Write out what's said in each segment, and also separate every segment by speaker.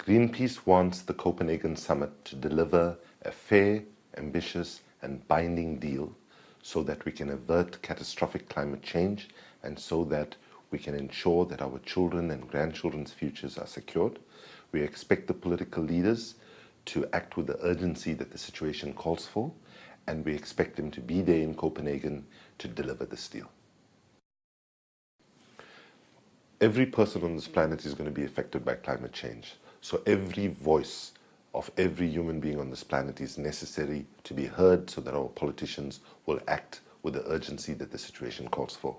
Speaker 1: Greenpeace wants the Copenhagen Summit to deliver a fair, ambitious and binding deal so that we can avert catastrophic climate change and so that we can ensure that our children and grandchildren's futures are secured. We expect the political leaders to act with the urgency that the situation calls for, and we expect them to be there in Copenhagen to deliver this deal. Every person on this planet is going to be affected by climate change. So every voice of every human being on this planet is necessary to be heard so that our politicians will act with the urgency that the situation calls for.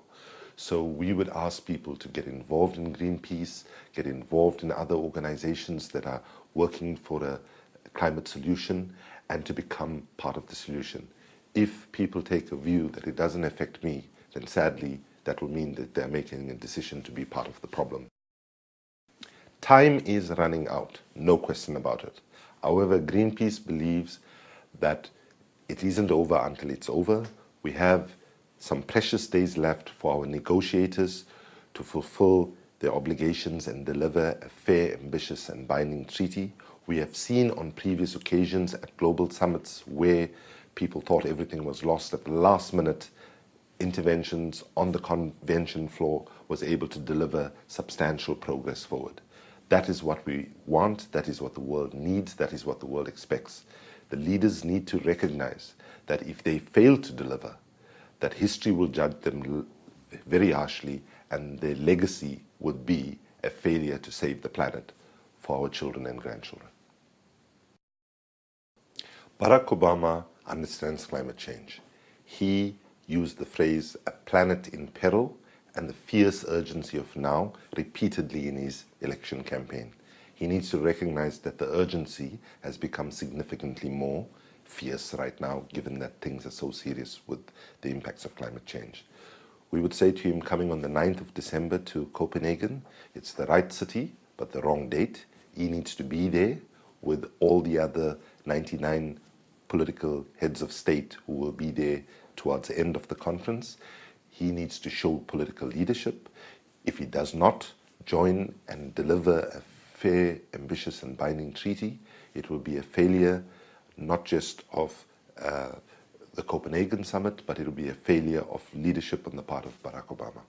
Speaker 1: So we would ask people to get involved in Greenpeace, get involved in other organizations that are working for a climate solution, and to become part of the solution. If people take a view that it doesn't affect me, then sadly, that will mean that they're making a decision to be part of the problem. Time is running out, no question about it. However, Greenpeace believes that it isn't over until it's over. We have some precious days left for our negotiators to fulfill their obligations and deliver a fair, ambitious and binding treaty. We have seen on previous occasions at global summits where people thought everything was lost, at the last minute interventions on the convention floor was able to deliver substantial progress forward. That is what we want, that is what the world needs, that is what the world expects. The leaders need to recognize that if they fail to deliver, that history will judge them very harshly and their legacy would be a failure to save the planet for our children and grandchildren. Barack Obama understands climate change. He used the phrase "a planet in peril" and the fierce urgency of now repeatedly in his election campaign. He needs to recognize that the urgency has become significantly more fierce right now, given that things are so serious with the impacts of climate change. We would say to him, coming on the 9th of December to Copenhagen, it's the right city, but the wrong date. He needs to be there with all the other 99 political heads of state who will be there towards the end of the conference. He needs to show political leadership. If he does not join and deliver a fair, ambitious and binding treaty, it will be a failure not just of the Copenhagen summit, but it will be a failure of leadership on the part of Barack Obama.